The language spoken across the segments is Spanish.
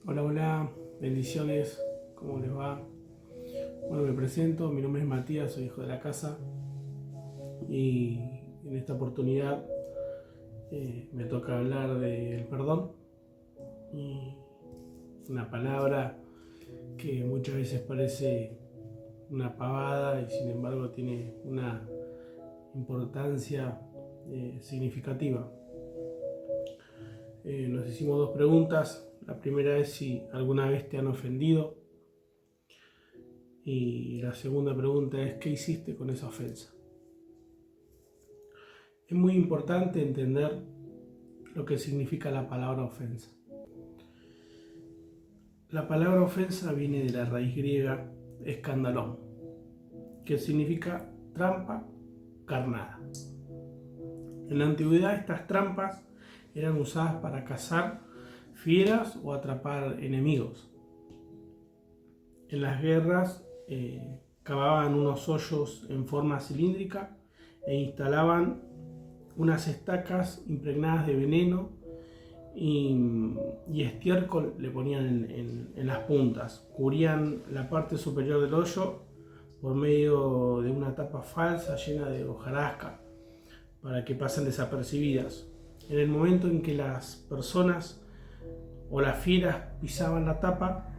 Hola, hola, bendiciones, ¿cómo les va? Bueno, me presento, mi nombre es Matías, soy hijo de la casa y en esta oportunidad me toca hablar del perdón, y una palabra que muchas veces parece una pavada y sin embargo tiene una importancia significativa. Nos hicimos dos preguntas. La primera es si alguna vez te han ofendido. Y la segunda pregunta es, ¿qué hiciste con esa ofensa? Es muy importante entender lo que significa la palabra ofensa. La palabra ofensa viene de la raíz griega escandalón, que significa trampa carnada. En la antigüedad estas trampas eran usadas para cazar fieras o atrapar enemigos. En las guerras cavaban unos hoyos en forma cilíndrica e instalaban unas estacas impregnadas de veneno y estiércol le ponían en las puntas. Cubrían la parte superior del hoyo por medio de una tapa falsa llena de hojarasca para que pasen desapercibidas. En el momento en que las personas o las fieras pisaban la tapa,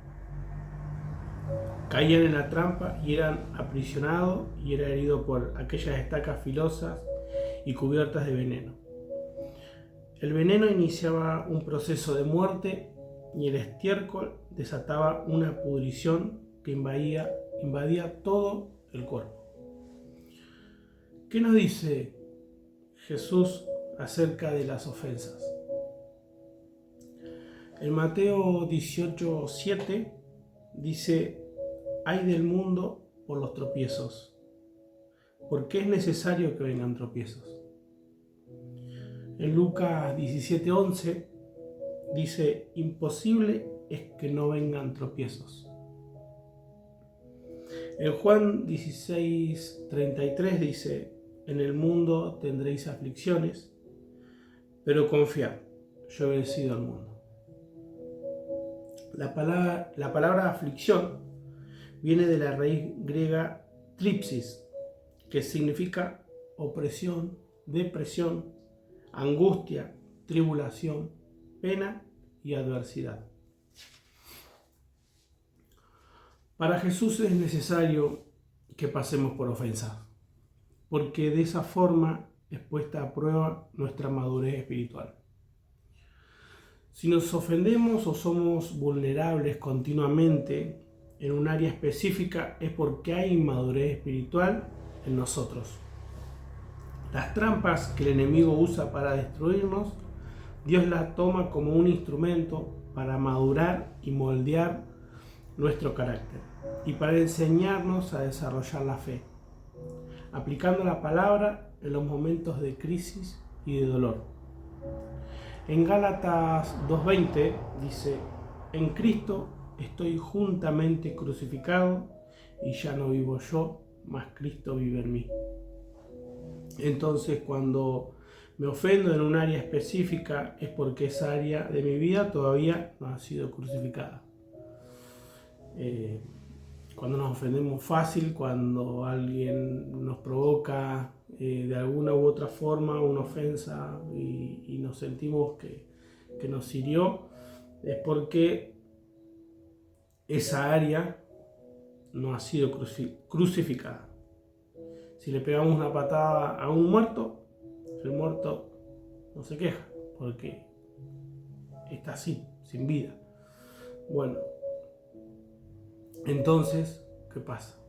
caían en la trampa y eran aprisionados y era herido por aquellas estacas filosas y cubiertas de veneno. El veneno iniciaba un proceso de muerte y el estiércol desataba una pudrición que invadía todo el cuerpo. ¿Qué nos dice Jesús acerca de las ofensas? En Mateo 18:7 dice: «Ay del mundo por los tropiezos, porque es necesario que vengan tropiezos». En Lucas 17:11 dice: «Imposible es que no vengan tropiezos». En Juan 16:33 dice: «En el mundo tendréis aflicciones, pero confiad, yo he vencido al mundo». La palabra aflicción viene de la raíz griega tripsis, que significa opresión, depresión, angustia, tribulación, pena y adversidad. Para Jesús es necesario que pasemos por ofensas, porque de esa forma es puesta a prueba nuestra madurez espiritual. Si nos ofendemos o somos vulnerables continuamente en un área específica, es porque hay inmadurez espiritual en nosotros. Las trampas que el enemigo usa para destruirnos, Dios las toma como un instrumento para madurar y moldear nuestro carácter y para enseñarnos a desarrollar la fe, aplicando la palabra en los momentos de crisis y de dolor. En Gálatas 2:20 dice: «En Cristo estoy juntamente crucificado y ya no vivo yo, mas Cristo vive en mí». Entonces, cuando me ofendo en un área específica es porque esa área de mi vida todavía no ha sido crucificada. Cuando nos ofendemos fácil, cuando alguien nos provoca de alguna u otra forma una ofensa y nos sentimos que nos hirió, es porque esa área no ha sido crucificada. Si le pegamos una patada a un muerto, el muerto no se queja porque está así, sin vida. Bueno, entonces, ¿qué pasa?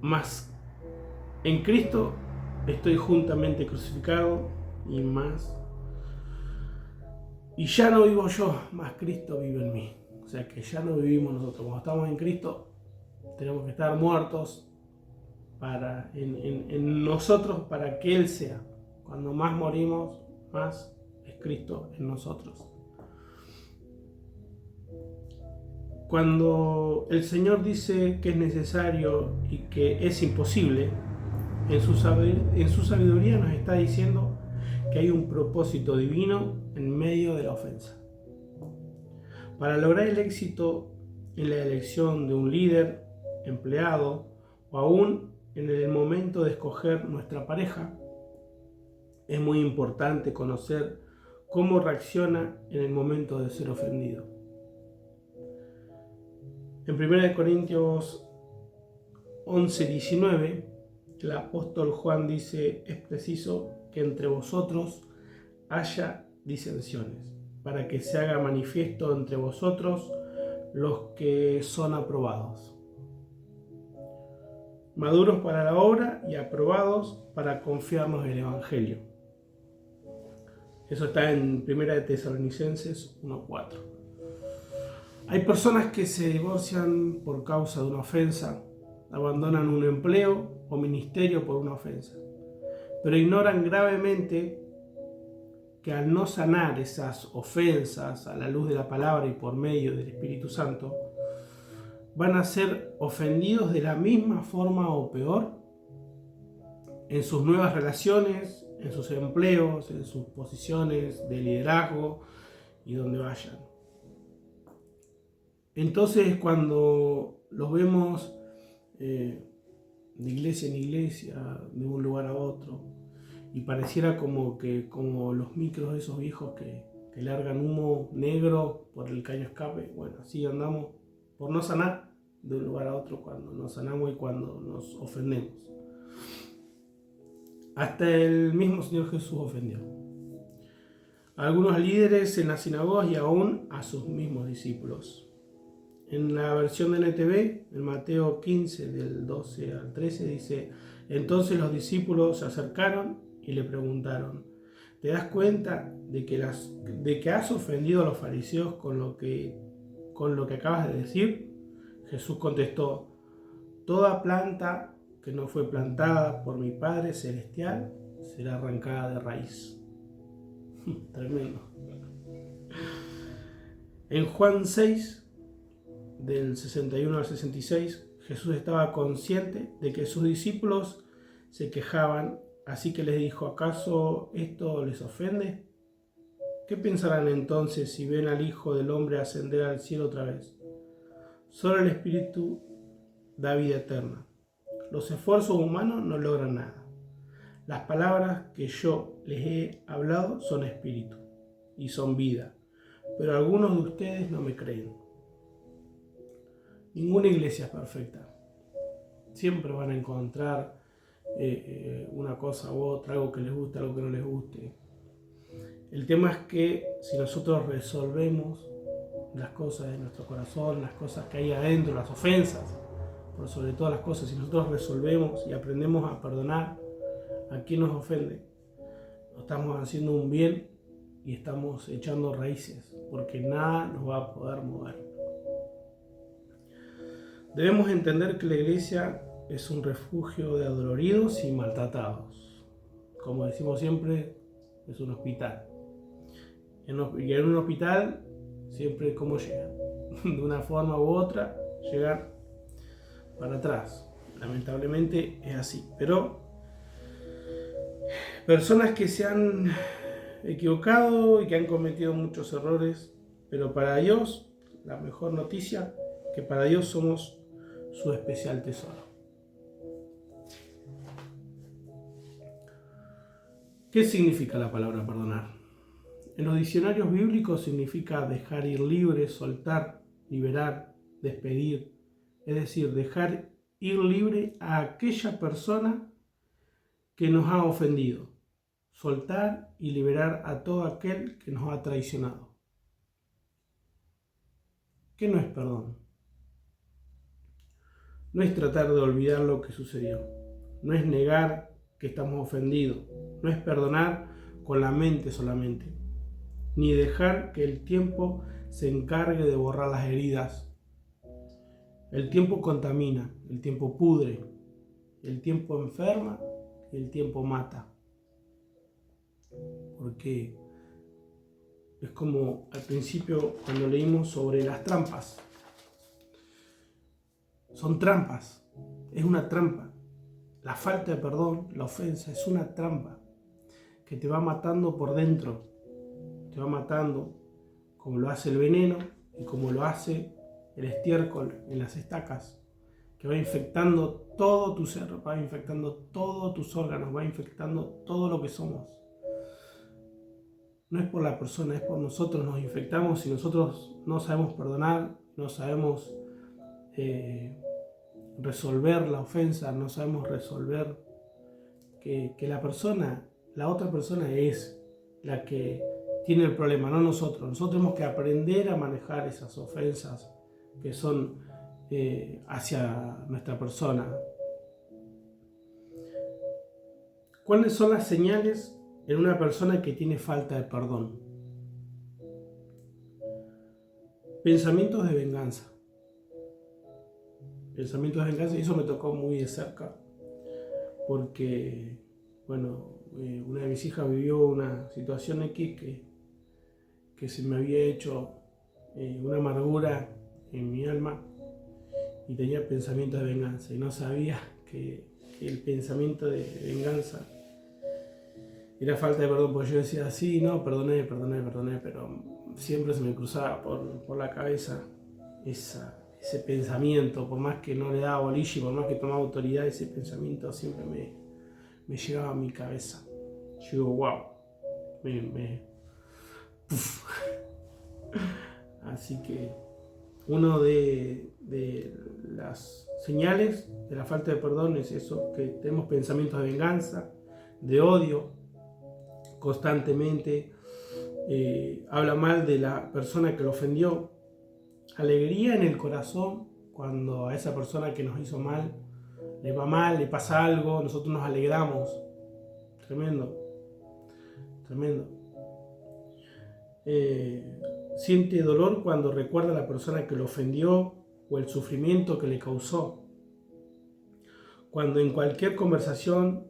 Más en Cristo estoy juntamente crucificado y ya no vivo yo, más Cristo vive en mí. O sea que ya no vivimos nosotros. Cuando estamos en Cristo tenemos que estar muertos en nosotros para que Él sea. Cuando más morimos, más es Cristo en nosotros. Cuando el Señor dice que es necesario y que es imposible, en su sabiduría nos está diciendo que hay un propósito divino en medio de la ofensa. Para lograr el éxito en la elección de un líder, empleado o aún en el momento de escoger nuestra pareja, es muy importante conocer cómo reacciona en el momento de ser ofendido. En 1 Corintios 11:19, el apóstol Juan dice: es preciso que entre vosotros haya disensiones, para que se haga manifiesto entre vosotros los que son aprobados, maduros para la obra y aprobados para confiarnos el Evangelio. Eso está en 1 Tesalonicenses 1:4. Hay personas que se divorcian por causa de una ofensa, abandonan un empleo o ministerio por una ofensa, pero ignoran gravemente que al no sanar esas ofensas a la luz de la palabra y por medio del Espíritu Santo, van a ser ofendidos de la misma forma o peor en sus nuevas relaciones, en sus empleos, en sus posiciones de liderazgo y donde vayan. Entonces, cuando los vemos de iglesia en iglesia, de un lugar a otro, y pareciera como los micros de esos viejos que largan humo negro por el caño escape, bueno, así andamos por no sanar de un lugar a otro cuando nos sanamos y cuando nos ofendemos. Hasta el mismo Señor Jesús ofendió a algunos líderes en las sinagogas y aún a sus mismos discípulos. En la versión de NTV, en Mateo 15, del 12 al 13, dice: entonces los discípulos se acercaron y le preguntaron: ¿te das cuenta de que has ofendido a los fariseos con lo que acabas de decir? Jesús contestó: toda planta que no fue plantada por mi Padre Celestial será arrancada de raíz. Tremendo. En Juan 6, del 61 al 66, Jesús estaba consciente de que sus discípulos se quejaban, así que les dijo: ¿acaso esto les ofende? ¿Qué pensarán entonces si ven al Hijo del Hombre ascender al cielo otra vez? Solo el Espíritu da vida eterna. Los esfuerzos humanos no logran nada. Las palabras que yo les he hablado son espíritu y son vida, pero algunos de ustedes no me creen. Ninguna iglesia es perfecta. Siempre van a encontrar una cosa u otra, algo que les guste, algo que no les guste. El tema es que si nosotros resolvemos las cosas de nuestro corazón, las cosas que hay adentro, las ofensas, por sobre todas las cosas, si nosotros resolvemos y aprendemos a perdonar a quien nos ofende, estamos haciendo un bien y estamos echando raíces, porque nada nos va a poder mover. Debemos entender que la iglesia es un refugio de adoloridos y maltratados. Como decimos siempre, es un hospital. Y en un hospital, siempre ¿cómo llegan? De una forma u otra, llegan para atrás. Lamentablemente es así. Pero personas que se han equivocado y que han cometido muchos errores, pero para Dios, la mejor noticia, que para Dios somos su especial tesoro. ¿Qué significa la palabra perdonar? En los diccionarios bíblicos significa dejar ir libre, soltar, liberar, despedir, es decir, dejar ir libre a aquella persona que nos ha ofendido, soltar y liberar a todo aquel que nos ha traicionado. ¿Qué no es perdón? No es tratar de olvidar lo que sucedió, no es negar que estamos ofendidos, no es perdonar con la mente solamente, ni dejar que el tiempo se encargue de borrar las heridas. El tiempo contamina, el tiempo pudre, el tiempo enferma y el tiempo mata. Porque es como al principio cuando leímos sobre las trampas. Son trampas, es una trampa. La falta de perdón, la ofensa, es una trampa que te va matando por dentro, te va matando como lo hace el veneno y como lo hace el estiércol en las estacas, que va infectando todo tu ser, va infectando todos tus órganos, va infectando todo lo que somos. No es por la persona, es por nosotros. Nos infectamos si nosotros no sabemos perdonar, no sabemos resolver la ofensa, no sabemos resolver que la otra persona es la que tiene el problema, no nosotros. Nosotros tenemos que aprender a manejar esas ofensas que son hacia nuestra persona. ¿Cuáles son las señales en una persona que tiene falta de perdón? Pensamientos de venganza. Pensamientos de venganza, y eso me tocó muy de cerca, porque, una de mis hijas vivió una situación X que se me había hecho una amargura en mi alma y tenía pensamientos de venganza y no sabía que el pensamiento de venganza era falta de perdón, porque yo decía, sí, no, perdoné, pero siempre se me cruzaba por la cabeza ese pensamiento, por más que no le daba bolilla y por más que tomaba autoridad, ese pensamiento siempre me llegaba a mi cabeza. Yo digo, wow, Así que uno de las señales de la falta de perdón es eso, que tenemos pensamientos de venganza, de odio, constantemente habla mal de la persona que lo ofendió, alegría en el corazón cuando a esa persona que nos hizo mal le va mal, le pasa algo, nosotros nos alegramos. Tremendo. Siente dolor cuando recuerda a la persona que lo ofendió o el sufrimiento que le causó. Cuando en cualquier conversación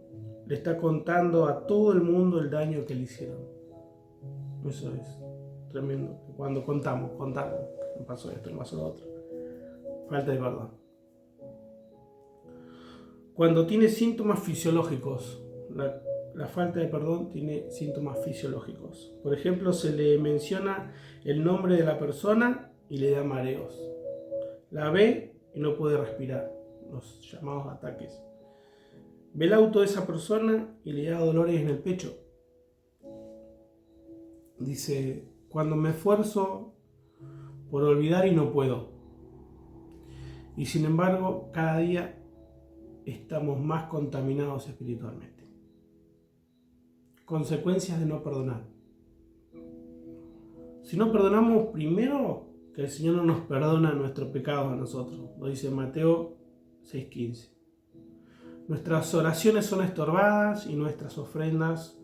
le está contando a todo el mundo el daño que le hicieron. Eso es tremendo. Cuando contamos, me pasó esto, me pasó lo otro. Falta de perdón. Cuando tiene síntomas fisiológicos, la falta de perdón tiene síntomas fisiológicos. Por ejemplo, se le menciona el nombre de la persona y le da mareos. La ve y no puede respirar, los llamados ataques. Ve el auto de esa persona y le da dolores en el pecho. Dice, cuando me esfuerzo por olvidar y no puedo. Y sin embargo, cada día estamos más contaminados espiritualmente. Consecuencias de no perdonar. Si no perdonamos, primero que el Señor no nos perdona nuestros pecados a nosotros. Lo dice Mateo 6:15. Nuestras oraciones son estorbadas y nuestras ofrendas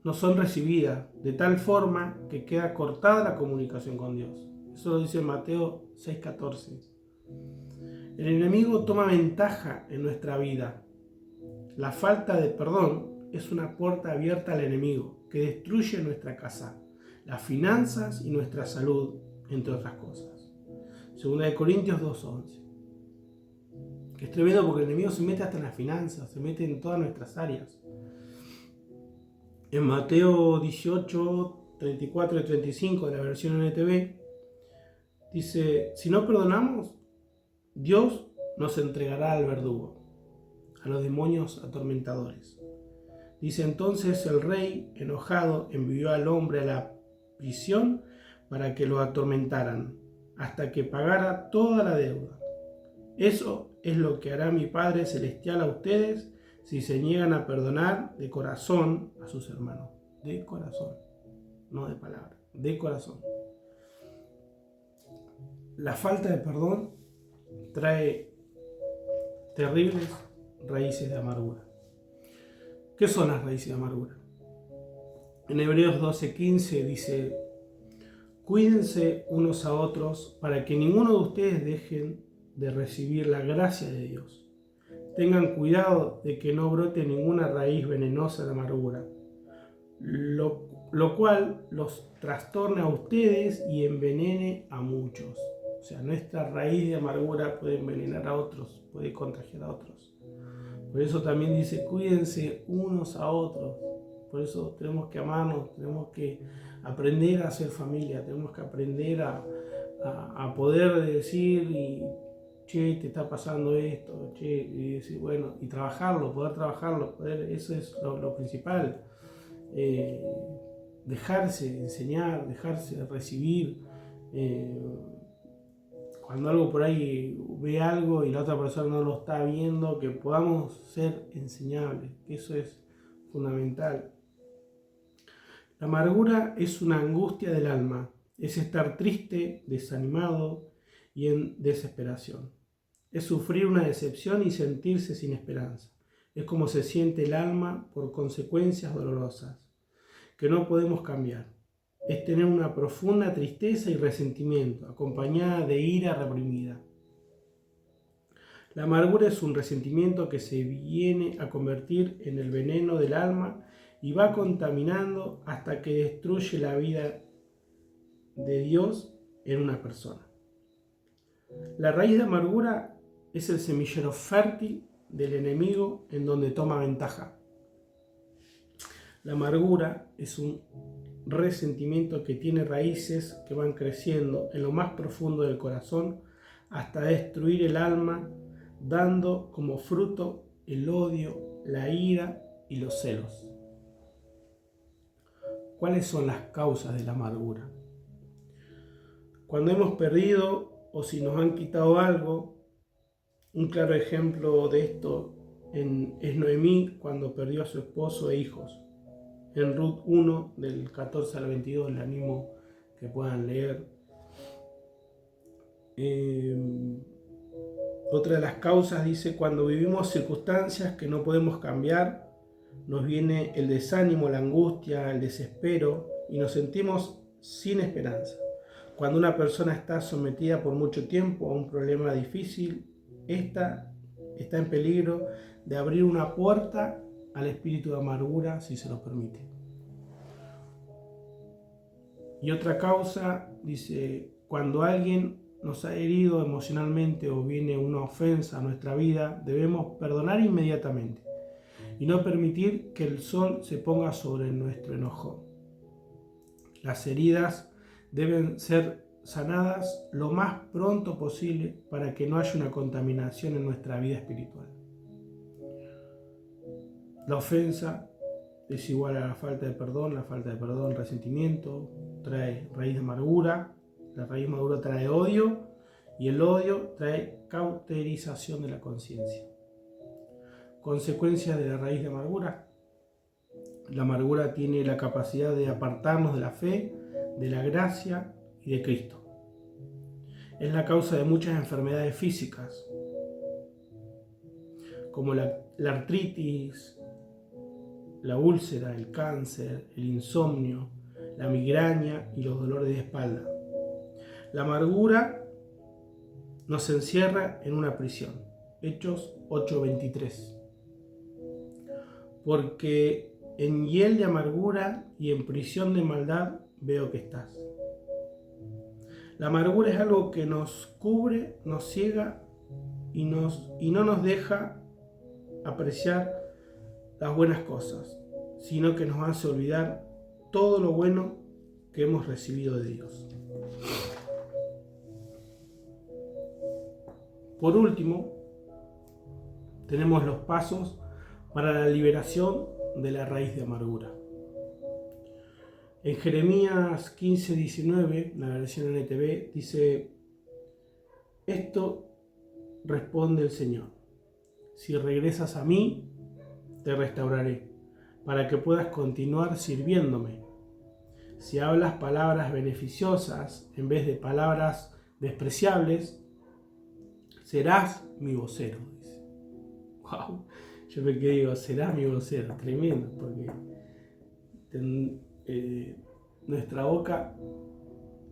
no son recibidas, de tal forma que queda cortada la comunicación con Dios. Eso lo dice Mateo 6:14. El enemigo toma ventaja en nuestra vida. La falta de perdón es una puerta abierta al enemigo que destruye nuestra casa, las finanzas y nuestra salud, entre otras cosas. 2 Corintios 2:11. Que es tremendo porque el enemigo se mete hasta en las finanzas, se mete en todas nuestras áreas. En Mateo 18, 34 y 35 de la versión NTV, dice, si no perdonamos, Dios nos entregará al verdugo, a los demonios atormentadores. Dice entonces el rey, enojado, envió al hombre a la prisión para que lo atormentaran, hasta que pagara toda la deuda. Eso es lo que hará mi Padre Celestial a ustedes si se niegan a perdonar de corazón a sus hermanos. De corazón, no de palabra, de corazón. La falta de perdón trae terribles raíces de amargura. ¿Qué son las raíces de amargura? En Hebreos 12:15 dice, cuídense unos a otros para que ninguno de ustedes dejen de recibir la gracia de Dios. Tengan cuidado de que no brote ninguna raíz venenosa de amargura, lo cual los trastorne a ustedes y envenene a muchos. O sea, nuestra raíz de amargura puede envenenar a otros, puede contagiar a otros. Por eso también dice, cuídense unos a otros. Por eso tenemos que amarnos, tenemos que aprender a ser familia, tenemos que aprender a poder decir, che, te está pasando esto, che, y decir, bueno, y trabajarlo, eso es lo principal. Dejarse enseñar, dejarse recibir. Cuando algo por ahí ve algo y la otra persona no lo está viendo, que podamos ser enseñables, que eso es fundamental. La amargura es una angustia del alma, es estar triste, desanimado y en desesperación. Es sufrir una decepción y sentirse sin esperanza. Es como se siente el alma por consecuencias dolorosas que no podemos cambiar. Es tener una profunda tristeza y resentimiento, acompañada de ira reprimida. La amargura es un resentimiento que se viene a convertir en el veneno del alma y va contaminando hasta que destruye la vida de Dios en una persona. La raíz de amargura es el semillero fértil del enemigo en donde toma ventaja. La amargura es un resentimiento que tiene raíces que van creciendo en lo más profundo del corazón hasta destruir el alma, dando como fruto el odio, la ira y los celos. ¿Cuáles son las causas de la amargura? Cuando hemos perdido o si nos han quitado algo, un claro ejemplo de esto es Noemí cuando perdió a su esposo e hijos. En Ruth 1, del 14 al 22, les animo que puedan leer. Otra de las causas dice, cuando vivimos circunstancias que no podemos cambiar, nos viene el desánimo, la angustia, el desespero y nos sentimos sin esperanza. Cuando una persona está sometida por mucho tiempo a un problema difícil, esta está en peligro de abrir una puerta al espíritu de amargura si se lo permite. Y otra causa dice, cuando alguien nos ha herido emocionalmente o viene una ofensa a nuestra vida, debemos perdonar inmediatamente y no permitir que el sol se ponga sobre nuestro enojo. Las heridas deben ser sanadas lo más pronto posible para que no haya una contaminación en nuestra vida espiritual. La ofensa es igual a la falta de perdón, resentimiento, trae raíz de amargura, la raíz de amargura trae odio y el odio trae cauterización de la conciencia. Consecuencia de la raíz de amargura. La amargura tiene la capacidad de apartarnos de la fe, de la gracia y de Cristo. Es la causa de muchas enfermedades físicas, como la artritis, la úlcera, el cáncer, el insomnio, la migraña y los dolores de espalda. La amargura nos encierra en una prisión. Hechos 8:23. Porque en hiel de amargura y en prisión de maldad veo que estás. La amargura es algo que nos cubre, nos ciega y no nos deja apreciar las buenas cosas, sino que nos hace olvidar todo lo bueno que hemos recibido de Dios. Por último, tenemos los pasos para la liberación de la raíz de amargura. En Jeremías 15:19, la versión NTV, dice: esto responde el Señor: si regresas a mí, te restauraré, para que puedas continuar sirviéndome. Si hablas palabras beneficiosas en vez de palabras despreciables, serás mi vocero. Dice. Wow, yo me quedé digo, serás mi vocero, tremendo, porque nuestra boca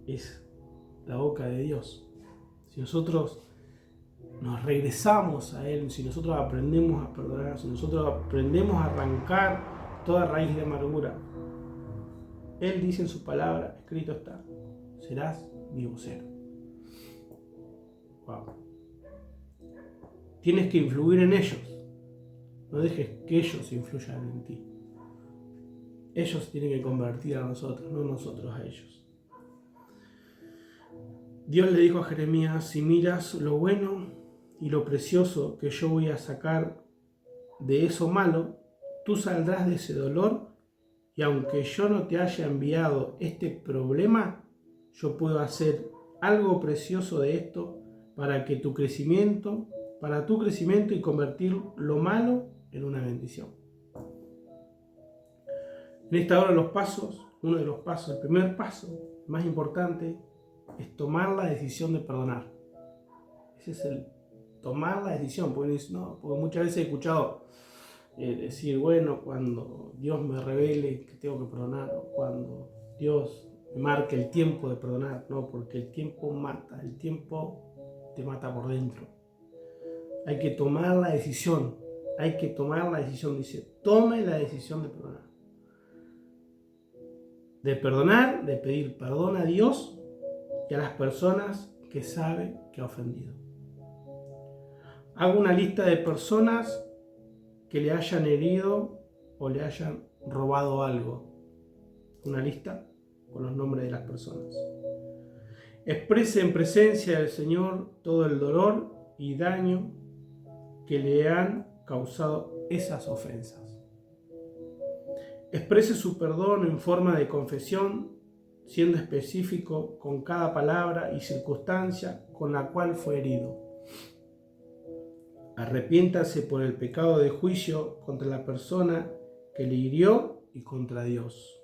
es la boca de Dios. Si nosotros nos regresamos a Él, si nosotros aprendemos a perdonar, si nosotros aprendemos a arrancar toda raíz de amargura, Él dice en su palabra, escrito está, serás mi vocero. Wow. Tienes que influir en ellos, no dejes que ellos influyan en ti. Ellos se tienen que convertir a nosotros, no nosotros a ellos. Dios le dijo a Jeremías: si miras lo bueno y lo precioso que yo voy a sacar de eso malo, tú saldrás de ese dolor, y aunque yo no te haya enviado este problema, yo puedo hacer algo precioso de esto para tu crecimiento y convertir lo malo en una bendición. En esta hora uno de los pasos, el primer paso más importante, es tomar la decisión de perdonar. Ese es el tomar la decisión, porque muchas veces he escuchado decir, bueno, cuando Dios me revele que tengo que perdonar, o cuando Dios me marque el tiempo de perdonar, no, porque el tiempo mata, el tiempo te mata por dentro. Hay que tomar la decisión, dice, tome la decisión de perdonar. De perdonar, de pedir perdón a Dios y a las personas que sabe que ha ofendido. Hago una lista de personas que le hayan herido o le hayan robado algo. Una lista con los nombres de las personas. Exprese en presencia del Señor todo el dolor y daño que le han causado esas ofensas. Exprese su perdón en forma de confesión, siendo específico con cada palabra y circunstancia con la cual fue herido. Arrepiéntase por el pecado de juicio contra la persona que le hirió y contra Dios.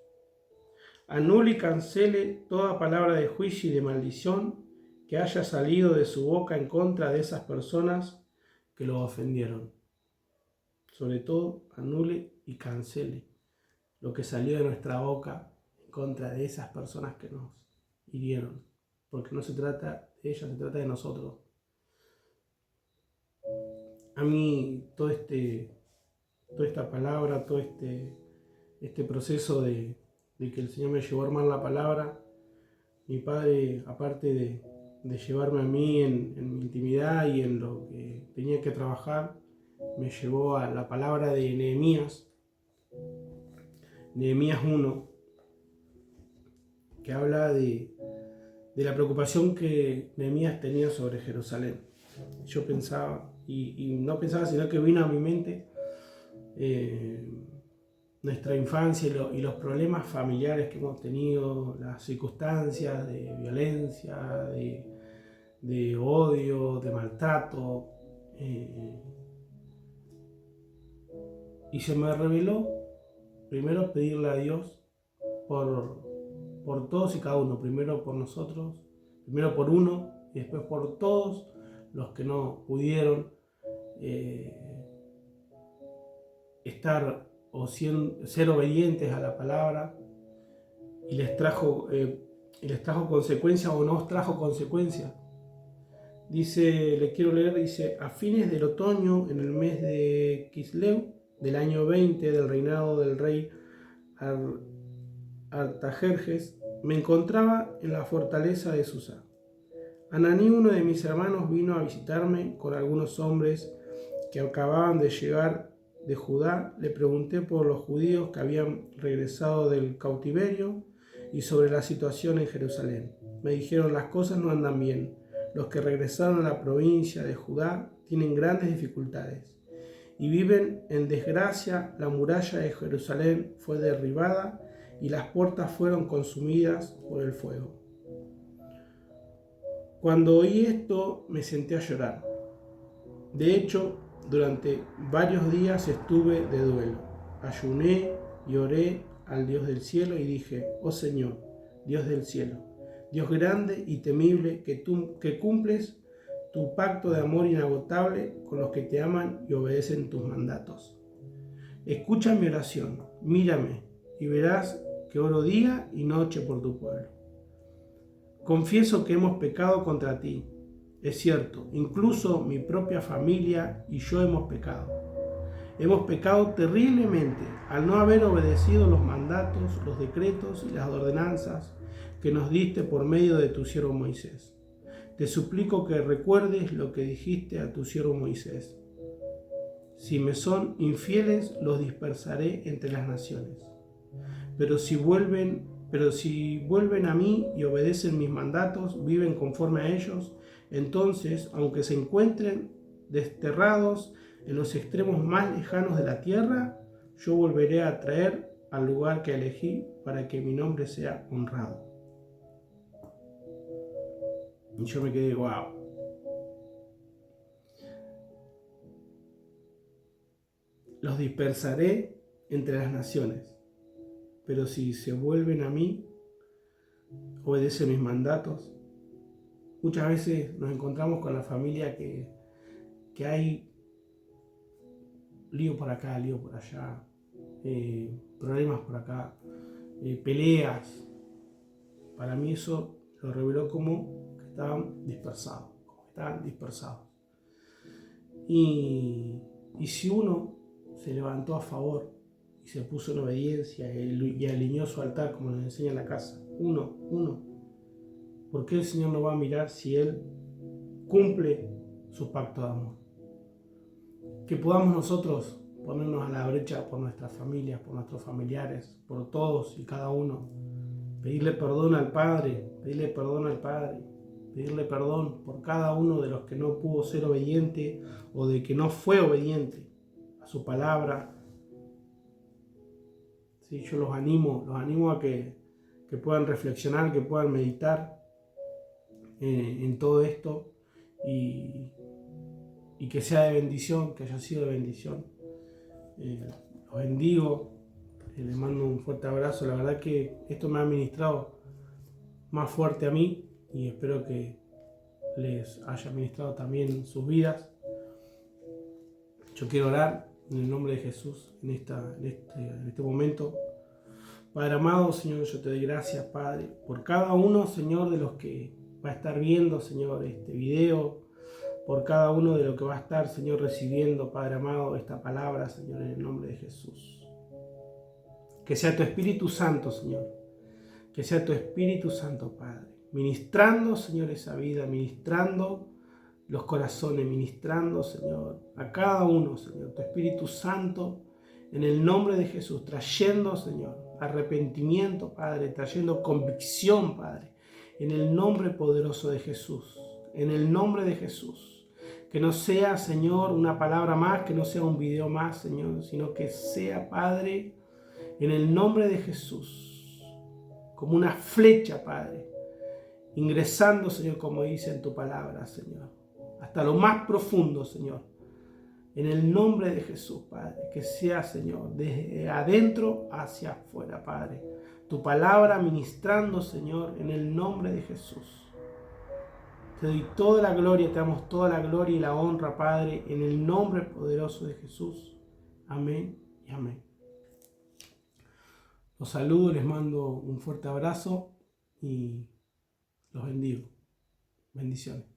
Anule y cancele toda palabra de juicio y de maldición que haya salido de su boca en contra de esas personas que lo ofendieron. Sobre todo, anule y cancele lo que salió de nuestra boca en contra de esas personas que nos hirieron. Porque no se trata de ellas, se trata de nosotros. A mí toda esta palabra, todo este proceso de que el Señor me llevó a armar la palabra, mi Padre, aparte de llevarme a mí en mi intimidad y en lo que tenía que trabajar, me llevó a la palabra de Nehemías 1, que habla de la preocupación que Nehemías tenía sobre Jerusalén. Yo pensaba, y no pensaba, sino que vino a mi mente nuestra infancia y los problemas familiares que hemos tenido, las circunstancias de violencia, de odio, de maltrato. Y se me reveló primero pedirle a Dios por todos y cada uno, primero por nosotros, primero por uno y después por todos los que no pudieron estar o ser obedientes a la palabra y les trajo consecuencias o no os trajo consecuencias. Dice, le quiero leer, dice: a fines del otoño, en el mes de Quisleu, del año 20 del reinado del rey Artajerjes, me encontraba en la fortaleza de Susa. Ananí, uno de mis hermanos, vino a visitarme con algunos hombres que acababan de llegar de Judá. Le pregunté por los judíos que habían regresado del cautiverio y sobre la situación en Jerusalén. Me dijeron: las cosas no andan bien. Los que regresaron a la provincia de Judá tienen grandes dificultades y viven en desgracia. La muralla de Jerusalén fue derribada y las puertas fueron consumidas por el fuego. Cuando oí esto, me senté a llorar. De hecho, durante varios días estuve de duelo. Ayuné y oré al Dios del cielo y dije: oh Señor, Dios del cielo, Dios grande y temible, que cumples tu pacto de amor inagotable con los que te aman y obedecen tus mandatos. Escucha mi oración, mírame y verás que oro día y noche por tu pueblo. Confieso que hemos pecado contra ti. Es cierto, incluso mi propia familia y yo hemos pecado. Hemos pecado terriblemente al no haber obedecido los mandatos, los decretos y las ordenanzas que nos diste por medio de tu siervo Moisés. Te suplico que recuerdes lo que dijiste a tu siervo Moisés. Si me son infieles, los dispersaré entre las naciones. Pero si vuelven a mí y obedecen mis mandatos, viven conforme a ellos, entonces, aunque se encuentren desterrados en los extremos más lejanos de la tierra, yo volveré a traer al lugar que elegí para que mi nombre sea honrado. Y yo me quedé, wow. Los dispersaré entre las naciones, pero si se vuelven a mí, obedecen mis mandatos. Muchas veces nos encontramos con la familia que hay lío por acá, lío por allá, problemas por acá, peleas. Para mí eso lo reveló como que estaban dispersados, Y si uno se levantó a favor y se puso en obediencia y alineó su altar como nos enseña en la casa, uno, ¿por qué el Señor no va a mirar si Él cumple su pacto de amor? Que podamos nosotros ponernos a la brecha por nuestras familias, por nuestros familiares, por todos y cada uno. Pedirle perdón al Padre, pedirle perdón por cada uno de los que no pudo ser obediente o de que no fue obediente a su palabra. Sí, yo los animo a que puedan reflexionar, que puedan meditar en todo esto y que sea de bendición, que haya sido de bendición. Los bendigo, les mando un fuerte abrazo. La verdad que esto me ha ministrado más fuerte a mí y espero que les haya ministrado también sus vidas. Yo quiero orar en el nombre de Jesús en este momento. Padre amado, Señor, yo te doy gracias, Padre, por cada uno, Señor, de los que va a estar viendo, Señor, este video, por cada uno de los que va a estar, Señor, recibiendo, Padre amado, esta palabra, Señor, en el nombre de Jesús. Que sea tu Espíritu Santo, Señor, que sea tu Espíritu Santo, Padre, ministrando, Señor, esa vida, ministrando los corazones, ministrando, Señor, a cada uno, Señor, tu Espíritu Santo, en el nombre de Jesús, trayendo, Señor, arrepentimiento, Padre, trayendo convicción, Padre, en el nombre poderoso de Jesús, en el nombre de Jesús. Que no sea, Señor, una palabra más, que no sea un video más, Señor, sino que sea, Padre, en el nombre de Jesús, como una flecha, Padre, ingresando, Señor, como dice en tu palabra, Señor, hasta lo más profundo, Señor, en el nombre de Jesús, Padre, que sea, Señor, desde adentro hacia afuera, Padre, tu palabra ministrando, Señor, en el nombre de Jesús. Te doy toda la gloria, te damos toda la gloria y la honra, Padre, en el nombre poderoso de Jesús. Amén y amén. Los saludo, les mando un fuerte abrazo y los bendigo. Bendiciones.